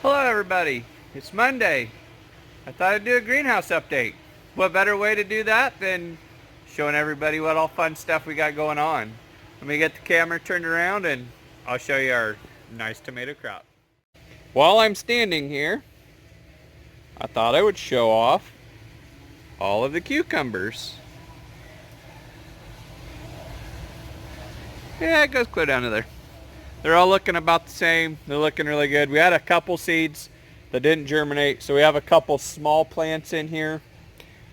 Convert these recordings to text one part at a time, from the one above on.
Hello everybody, it's Monday. I thought I'd do a greenhouse update. What better way to do that than showing everybody what all fun stuff we got going on. Let me get the camera turned around and I'll show you our nice tomato crop. While I'm standing here, I thought I would show off all of the cucumbers. Yeah, it goes clear down to there. They're all looking about the same. They're looking really good. We had a couple seeds that didn't germinate, so we have a couple small plants in here.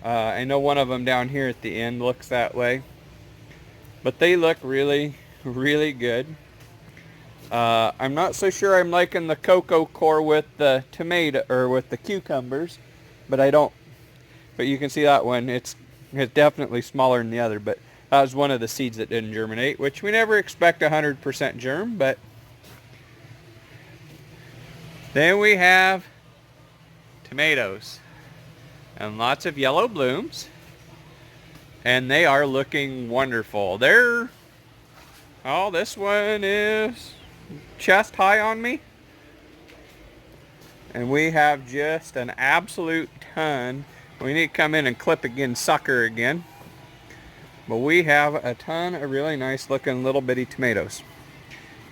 I know one of them down here at the end looks that way. But they look really, really good. I'm not so sure I'm liking the cocoa core with the tomato or with the cucumbers, but I don't. But you can see that one. It's definitely smaller than the other, but that was one of the seeds that didn't germinate, which we never expect 100% germ, but then we have tomatoes and lots of yellow blooms, and they are looking wonderful. This one is chest high on me, and we have just an absolute ton. We need to come in and clip again, sucker again, but we have a ton of really nice looking little bitty tomatoes.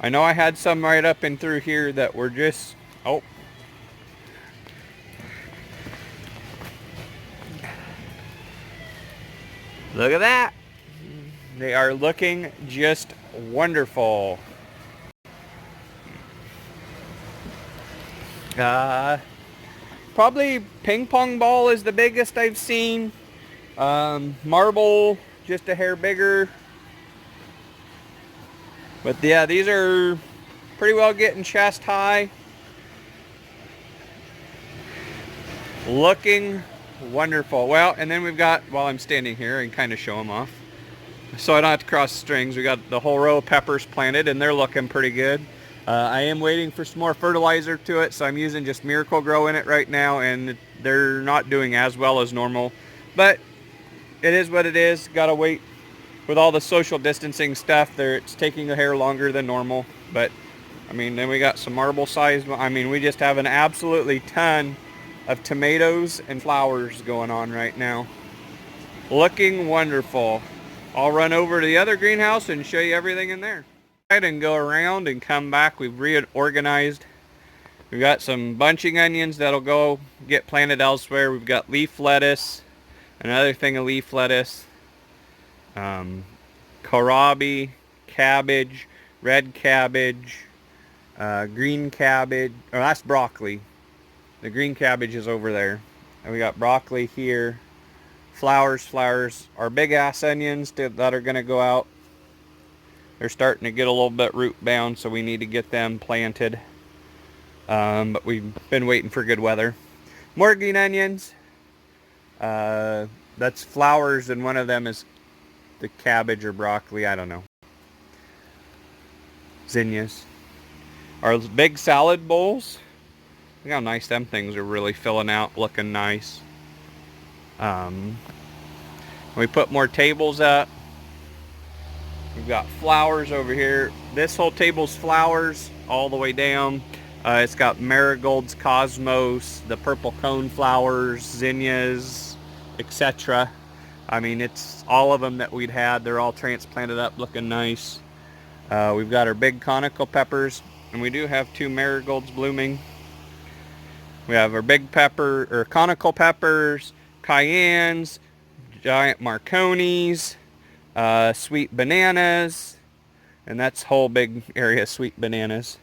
I know I had some right up and through here that were just, oh, look at that. They are looking just wonderful. Probably ping pong ball is the biggest I've seen. Marble, just a hair bigger. But yeah, these are pretty well getting chest high. Looking wonderful. Well, and then we've got, while I'm standing here, and kind of show them off, so I don't have to cross the strings, we got the whole row of peppers planted, and they're looking pretty good. I am waiting for some more fertilizer to it, so I'm using just Miracle-Gro in it right now, and they're not doing as well as normal. But it is what it is. Gotta wait. With all the social distancing stuff, it's taking the hair longer than normal. But, I mean, then we got some marble size. I mean, we just have an absolutely ton of tomatoes and flowers going on right now. Looking wonderful. I'll run over to the other greenhouse and show you everything in there. And go around and come back. We've reorganized. We've got some bunching onions that'll go get planted elsewhere. We've got leaf lettuce, another thing of leaf lettuce, kohlrabi, cabbage, red cabbage, green cabbage. Oh, that's broccoli. The green cabbage is over there. And we got broccoli here. Flowers. Our big ass onions that are going to go out. They're starting to get a little bit root bound, so we need to get them planted. But we've been waiting for good weather. More green onions. That's flowers, and one of them is the cabbage or broccoli. I don't know. Zinnias. Our big salad bowls. Look how nice them things are really filling out, looking nice. We put more tables up. We've got flowers over here. This whole table's flowers all the way down. It's got marigolds, cosmos, the purple cone flowers, zinnias, etc. I mean, it's all of them that we'd had. They're all transplanted up, looking nice. We've got our big conical peppers, and we do have 2 marigolds blooming. We have our big pepper, or conical peppers, cayennes, giant marconis, sweet bananas, and that's whole big area of sweet bananas.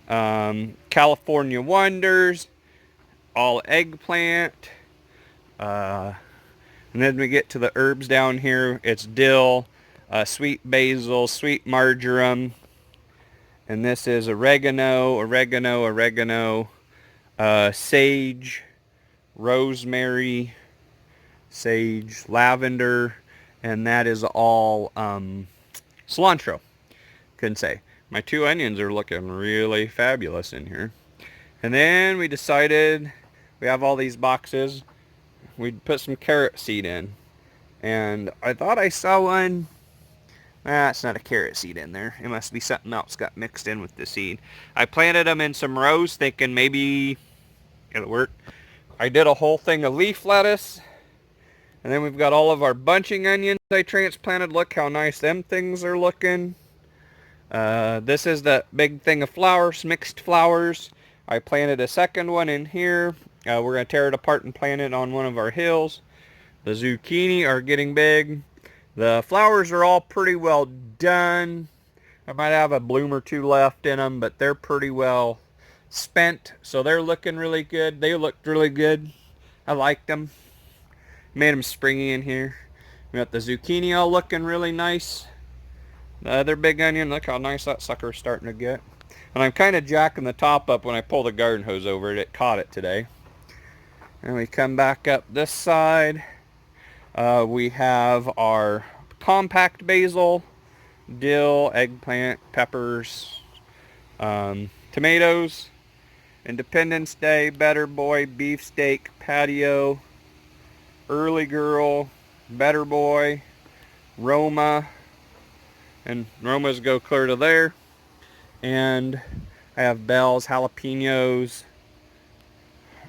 California Wonders, all eggplant, and then we get to the herbs down here. It's dill, sweet basil, sweet marjoram, and this is oregano, sage, rosemary, sage, lavender, and that is all cilantro. Couldn't say. My 2 onions are looking really fabulous in here. And then we decided, we have all these boxes, we'd put some carrot seed in. And I thought I saw one It's not a carrot seed in there. It must be something else got mixed in with the seed. I planted them in some rows thinking maybe it'll work. I did a whole thing of leaf lettuce. And then we've got all of our bunching onions I transplanted. Look how nice them things are looking. This is the big thing of flowers, mixed flowers. I planted a second one in here. We're going to tear it apart and plant it on one of our hills. The zucchini are getting big. The flowers are all pretty well done. I might have a bloom or two left in them, but they're pretty well spent. So they're looking really good. They looked really good. I liked them. Made them springy in here. We got the zucchini all looking really nice. The other big onion, look how nice that sucker's starting to get. And I'm kind of jacking the top up when I pull the garden hose over it. It caught it today. And we come back up this side. We have our compact basil, dill, eggplant, peppers, tomatoes, Independence Day, Better Boy, beefsteak, patio, Early Girl, Better Boy, Roma, and Romas go clear to there. And I have bells, jalapenos,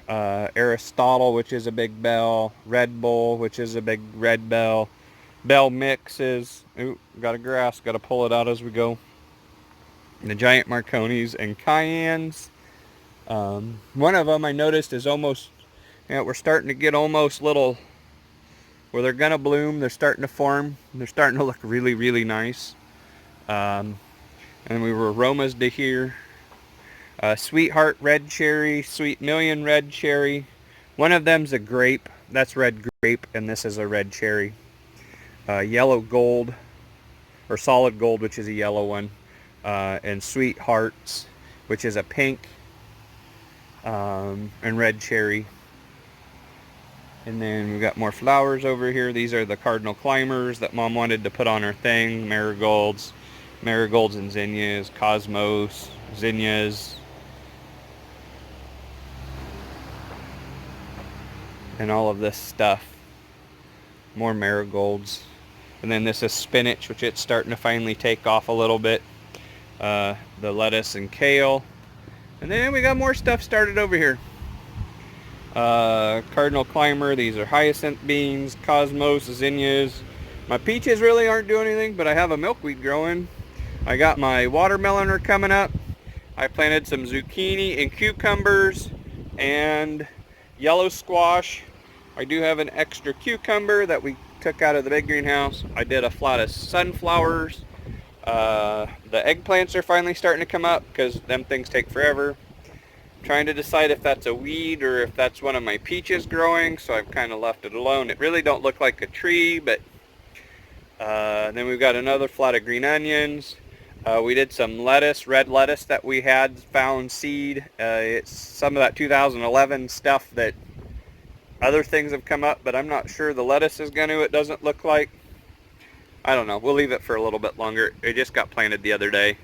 Aristotle, which is a big bell, Red Bull, which is a big red bell, bell mixes. Ooh, got a grass, got to pull it out as we go. And the giant Marconis and cayennes. One of them I noticed is almost, we're starting to get almost little, where they're gonna bloom. They're starting to form. They're starting to look really, really nice. And we were aromas to here. Sweetheart red cherry, Sweet Million red cherry. One of them's a grape. That's red grape, and this is a red cherry. Yellow gold, or solid gold, which is a yellow one. And Sweethearts, which is a pink. And red cherry. And then we've got more flowers over here. These are the cardinal climbers that Mom wanted to put on her thing. Marigolds and zinnias, cosmos, zinnias, and all of this stuff. More marigolds. And then this is spinach, which it's starting to finally take off a little bit. The lettuce and kale. And then we got more stuff started over here. Cardinal climber, these are hyacinth beans, cosmos, zinnias. My peaches really aren't doing anything, but I have a milkweed growing. I got my watermelon coming up. I planted some zucchini and cucumbers and yellow squash. I do have an extra cucumber that we took out of the big greenhouse. I did a flat of sunflowers. The eggplants are finally starting to come up because them things take forever. Trying to decide if that's a weed or if that's one of my peaches growing, so I've kind of left it alone. It really don't look like a tree, but then we've got another flat of green onions. We did some lettuce, red lettuce that we had found seed. It's some of that 2011 stuff that other things have come up, but I'm not sure the lettuce is going to. It doesn't look like. I don't know. We'll leave it for a little bit longer. It just got planted the other day.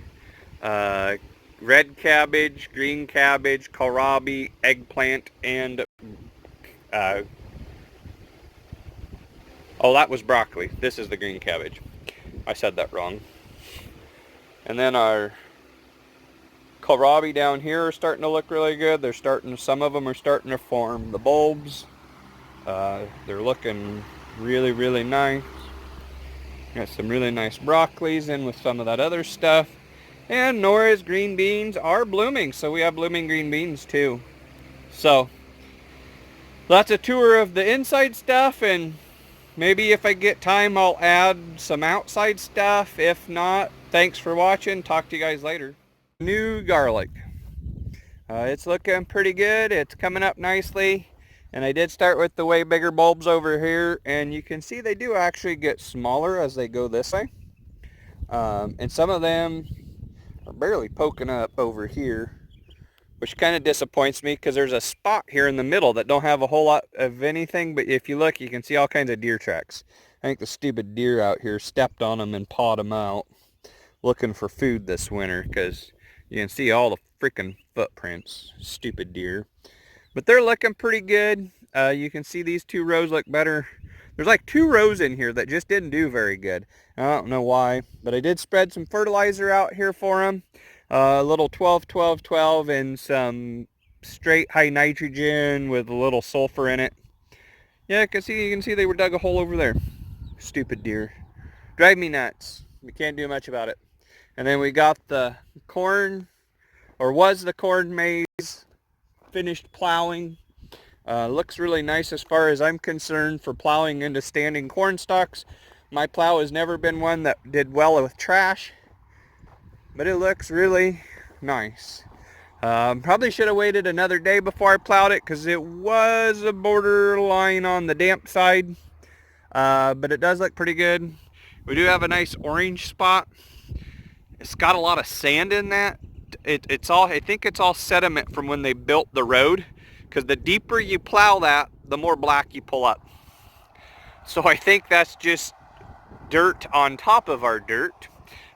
Red cabbage, green cabbage, kohlrabi, eggplant, and oh, that was broccoli. This is the green cabbage. I said that wrong. And then our kohlrabi down here are starting to look really good. Some of them are starting to form the bulbs. They're looking really, really nice. Got some really nice broccolis in with some of that other stuff. And Nora's green beans are blooming, so we have blooming green beans too. So that's a tour of the inside stuff, and maybe if I get time I'll add some outside stuff. If not, thanks for watching. Talk to you guys later. New garlic. It's looking pretty good. It's coming up nicely. And I did start with the way bigger bulbs over here, and you can see they do actually get smaller as they go this way. And some of them are barely poking up over here, which kind of disappoints me because there's a spot here in the middle that don't have a whole lot of anything, but if you look, you can see all kinds of deer tracks. I think the stupid deer out here stepped on them and pawed them out looking for food this winter, because you can see all the freaking footprints. Stupid deer. But they're looking pretty good. You can see these two rows look better There's like 2 rows in here that just didn't do very good. I don't know why, but I did spread some fertilizer out here for them. A little 12-12-12 and some straight high nitrogen with a little sulfur in it. Yeah, you can see they were dug a hole over there. Stupid deer. Drive me nuts. We can't do much about it. And then we got the corn, or was the corn maze, finished plowing. Looks really nice as far as I'm concerned for plowing into standing corn stalks. My plow has never been one that did well with trash, but it looks really nice. Probably should have waited another day before I plowed it because it was a borderline on the damp side, but it does look pretty good. We do have a nice orange spot. It's got a lot of sand in that. I think it's all sediment from when they built the road, because the deeper you plow that, the more black you pull up. So I think that's just dirt on top of our dirt,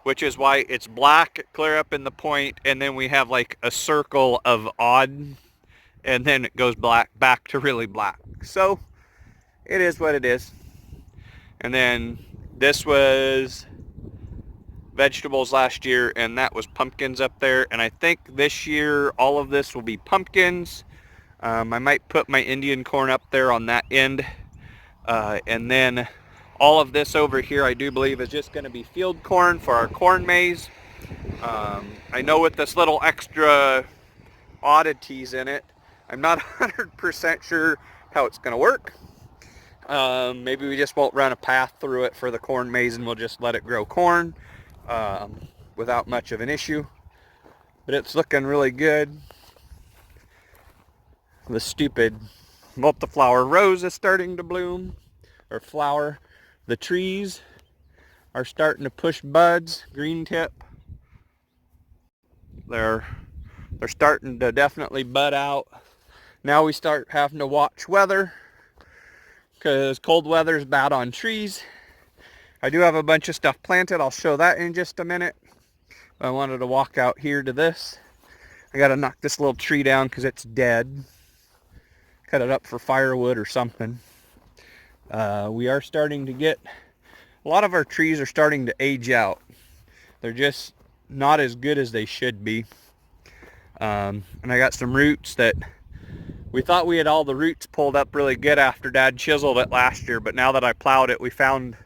which is why it's black clear up in the point, and then we have like a circle of odd, and then it goes black back to really black. So it is what it is. And then this was vegetables last year, and that was pumpkins up there. And I think this year all of this will be pumpkins. I might put my Indian corn up there on that end, and then all of this over here I do believe is just going to be field corn for our corn maze. I know with this little extra oddities in it, I'm not 100% sure how it's going to work. Maybe we just won't run a path through it for the corn maze and we'll just let it grow corn without much of an issue. But it's looking really good. The stupid multiflower rose is starting to bloom or flower. The trees are starting to push buds, green tip. They're starting to definitely bud out. Now we start having to watch weather, because cold weather is bad on trees. I do have a bunch of stuff planted. I'll show that in just a minute. I wanted to walk out here to this. I got to knock this little tree down because it's dead. Cut it up for firewood or something. We are starting to get, a lot of our trees are starting to age out. They're just not as good as they should be. And I got some roots that we thought we had all the roots pulled up really good after Dad chiseled it last year, but now that I plowed it, we found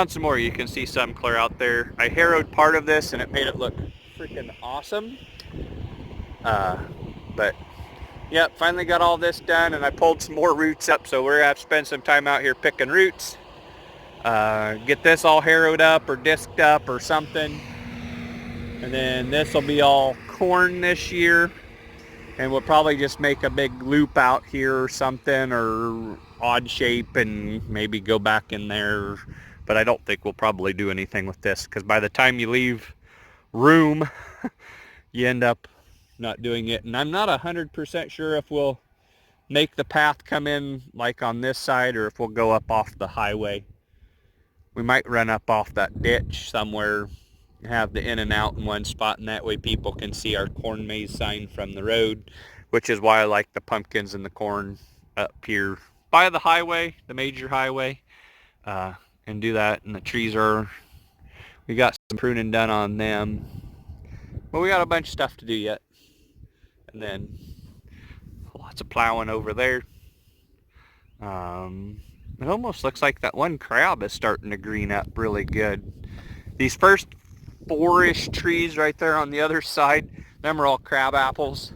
some more. You can see some clear out there. I harrowed part of this and it made it look freaking awesome. But yep, finally got all this done, and I pulled some more roots up, so we're gonna have to spend some time out here picking roots. Get this all harrowed up or disked up or something. And then this will be all corn this year. And we'll probably just make a big loop out here or something, or odd shape, and maybe go back in there. But I don't think we'll probably do anything with this, because by the time you leave room, you end up not doing it. And I'm not 100% sure if we'll make the path come in like on this side, or if we'll go up off the highway. We might run up off that ditch somewhere, have the in and out in one spot, and that way people can see our corn maze sign from the road, which is why I like the pumpkins and the corn up here by the highway, the major highway, and do that. And the trees we got some pruning done on them, but we got a bunch of stuff to do yet. And then lots of plowing over there. It almost looks like that one crab is starting to green up really good. These first 4-ish trees right there on the other side, them are all crab apples.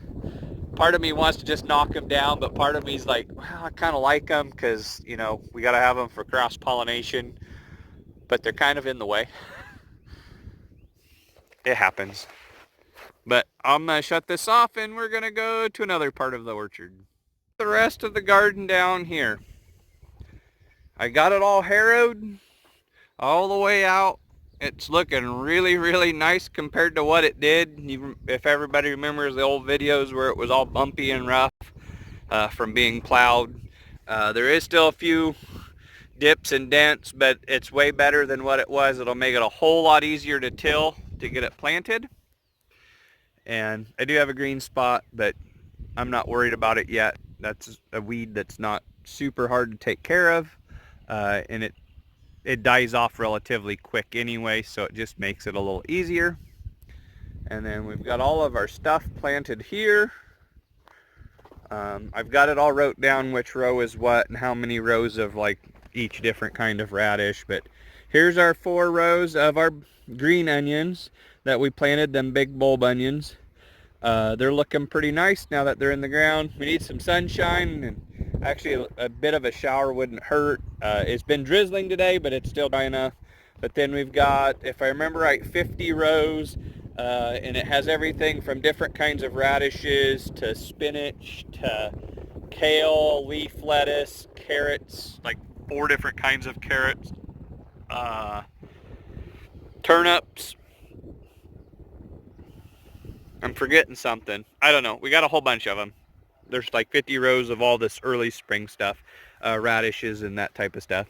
Part of me wants to just knock them down, but part of me is like, well, I kind of like them because, you know, we got to have them for cross-pollination, but they're kind of in the way. It happens. But I'm going to shut this off, and we're going to go to another part of the orchard. The rest of the garden down here. I got it all harrowed all the way out. It's looking really, really nice compared to what it did. Even if everybody remembers the old videos where it was all bumpy and rough from being plowed. There is still a few dips and dents, but it's way better than what it was. It'll make it a whole lot easier to till to get it planted. And I do have a green spot, but I'm not worried about it yet. That's a weed that's not super hard to take care of. and it dies off relatively quick anyway, so it just makes it a little easier. And then we've got all of our stuff planted here. I've got it all wrote down which row is what and how many rows of like each different kind of radish. But here's our 4 rows of our green onions that we planted, them big bulb onions. They're looking pretty nice now that they're in the ground. We need some sunshine, and actually a bit of a shower wouldn't hurt. It's been drizzling today, but it's still dry enough. But then we've got, if I remember right, 50 rows, and it has everything from different kinds of radishes to spinach to kale, leaf lettuce, carrots, like 4 different kinds of carrots, turnips. I'm forgetting something. I don't know. We got a whole bunch of them. There's like 50 rows of all this early spring stuff, radishes and that type of stuff.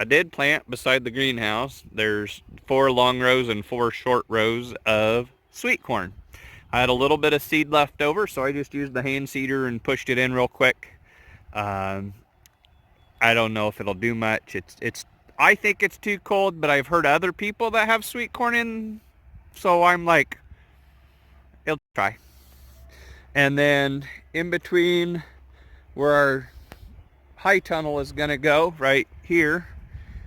I did plant beside the greenhouse. There's 4 long rows and 4 short rows of sweet corn. I had a little bit of seed left over, so I just used the hand seeder and pushed it in real quick. I don't know if it'll do much. I think it's too cold, but I've heard other people that have sweet corn in, so I'm like, it'll try. And then in between where our high tunnel is going to go, right here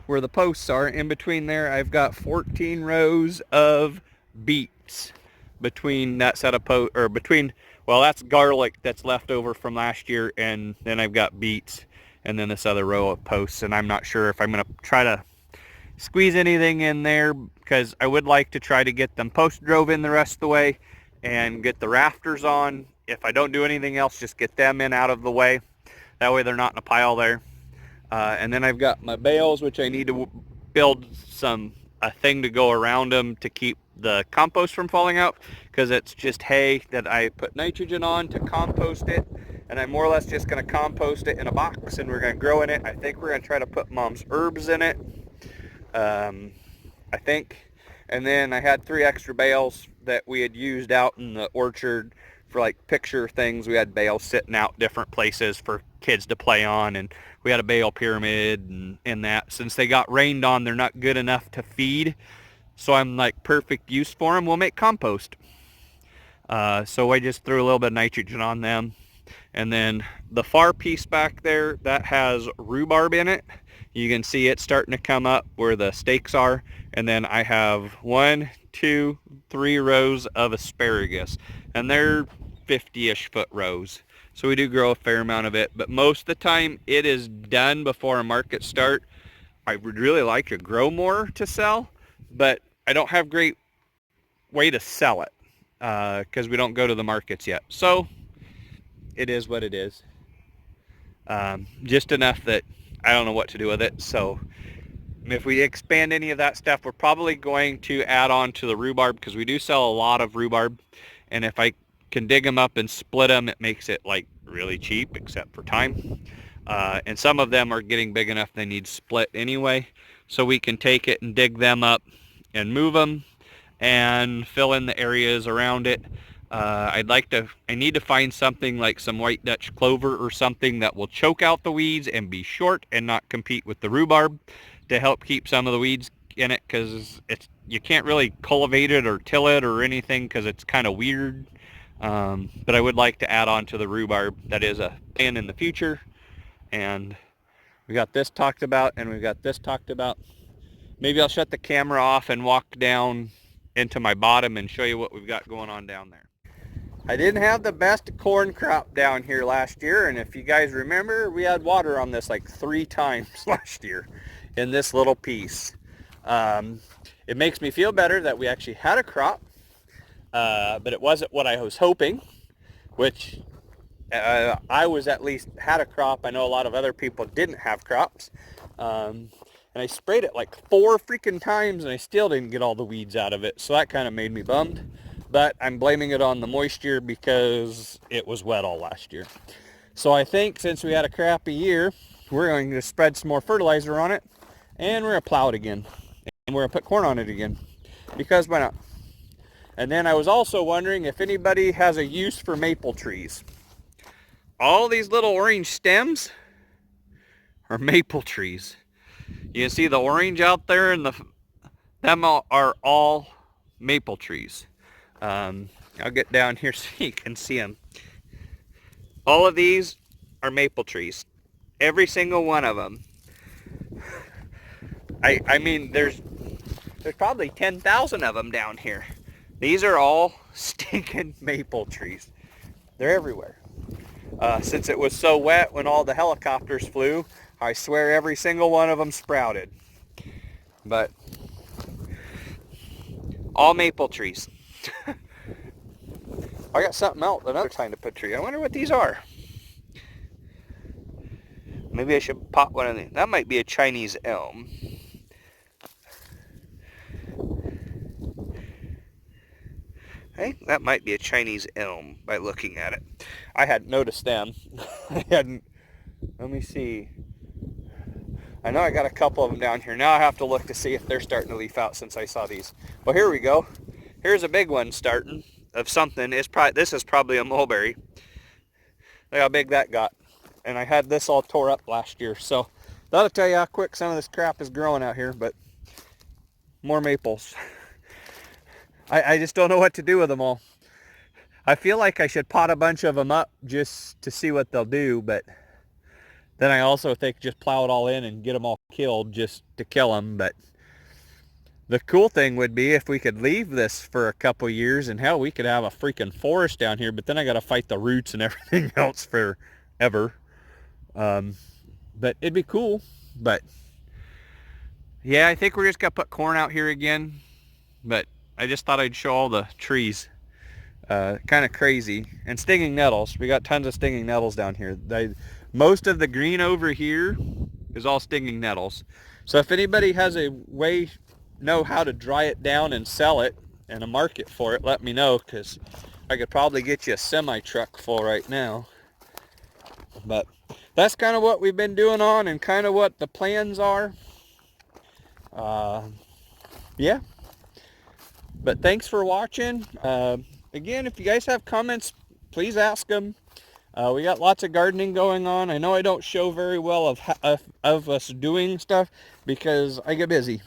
where the posts are, in between there I've got 14 rows of beets between that set of posts, or between, well, that's garlic that's left over from last year, and then I've got beets and then this other row of posts. And I'm not sure if I'm going to try to squeeze anything in there, because I would like to try to get them post drove in the rest of the way and get the rafters on. If I don't do anything else, just get them in out of the way. That way they're not in a pile there. And then I've got my bales, which I need to build a thing to go around them to keep the compost from falling out, because it's just hay that I put nitrogen on to compost it. And I'm more or less just going to compost it in a box, and we're going to grow in it. I think we're going to try to put Mom's herbs in it. I think. And then I had 3 extra bales that we had used out in the orchard for like picture things. We had bales sitting out different places for kids to play on, and we had a bale pyramid and that. Since they got rained on, they're not good enough to feed, so I'm like, perfect use for them. We'll make compost. So I just threw a little bit of nitrogen on them. And then the far piece back there, that has rhubarb in it. You can see it starting to come up where the stakes are. And then I have 1, 2, 3 rows of asparagus, and they're 50-ish foot rows. So we do grow a fair amount of it, but most of the time it is done before a market start. I would really like to grow more to sell, but I don't have great way to sell it because we don't go to the markets yet. So it is what it is. Just enough that I don't know what to do with it. So if we expand any of that stuff, we're probably going to add on to the rhubarb, because we do sell a lot of rhubarb. And if I can dig them up and split them, it makes it like really cheap, except for time. And some of them are getting big enough they need split anyway. So we can take it and dig them up and move them and fill in the areas around it. I need to find something like some white Dutch clover or something that will choke out the weeds and be short and not compete with the rhubarb, to help keep some of the weeds in it, because you can't really cultivate it or till it or anything because it's kind of weird. But I would like to add on to the rhubarb. That is a plan in the future. And we got this talked about, and we've got this talked about. Maybe I'll shut the camera off and walk down into my bottom and show you what we've got going on down there. I didn't have the best corn crop down here last year, and if you guys remember, we had water on this like 3 times last year in this little piece. It makes me feel better that we actually had a crop, but it wasn't what I was hoping, which I was at least had a crop. I know a lot of other people didn't have crops. And I sprayed it like 4 freaking times, and I still didn't get all the weeds out of it. So that kind of made me bummed. But I'm blaming it on the moisture because it was wet all last year. So I think since we had a crappy year, we're going to spread some more fertilizer on it, and we're going to plow it again. And we're going to put corn on it again. Because why not? And then I was also wondering if anybody has a use for maple trees. All these little orange stems are maple trees. You can see the orange out there, and them are all maple trees. I'll get down here so you can see them. All of these are maple trees. Every single one of them. I mean, there's probably 10,000 of them down here. These are all stinking maple trees. They're everywhere. Since it was so wet when all the helicopters flew, I swear every single one of them sprouted. But all maple trees. I got something else, another kind of tree. I wonder what these are. Maybe I should pop one of these. That might be a Chinese elm. Hey, that might be a Chinese elm by looking at it. I hadn't noticed them. I hadn't. Let me see. I know I got a couple of them down here. Now I have to look to see if they're starting to leaf out since I saw these. Well, here we go. Here's a big one starting of something. This is probably a mulberry. Look how big that got. And I had this all tore up last year. So that'll tell you how quick some of this crap is growing out here. But more maples. I just don't know what to do with them all. I feel like I should pot a bunch of them up just to see what they'll do, but then I also think just plow it all in and get them all killed just to kill them. But the cool thing would be if we could leave this for a couple years, and hell, we could have a freaking forest down here, but then I got to fight the roots and everything else forever. But it'd be cool. But yeah, I think we're just going to put corn out here again. But I just thought I'd show all the trees. Kind of crazy. And stinging nettles. We got tons of stinging nettles down here. Most of the green over here is all stinging nettles. So if anybody has a way, know how to dry it down and sell it, and a market for it, let me know, because I could probably get you a semi-truck full right now. But that's kind of what we've been doing on, and kind of what the plans are. Yeah. But thanks for watching. Again, if you guys have comments, please ask them. We got lots of gardening going on. I know I don't show very well of us doing stuff because I get busy.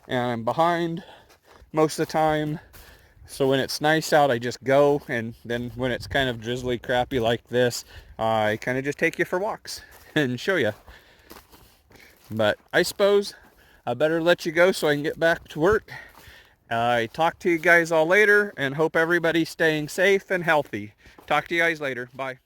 And I'm behind most of the time. So when it's nice out, I just go. And then when it's kind of drizzly, crappy like this, I kind of just take you for walks and show you. But I suppose I better let you go so I can get back to work. I talk to you guys all later and hope everybody's staying safe and healthy. Talk to you guys later. Bye.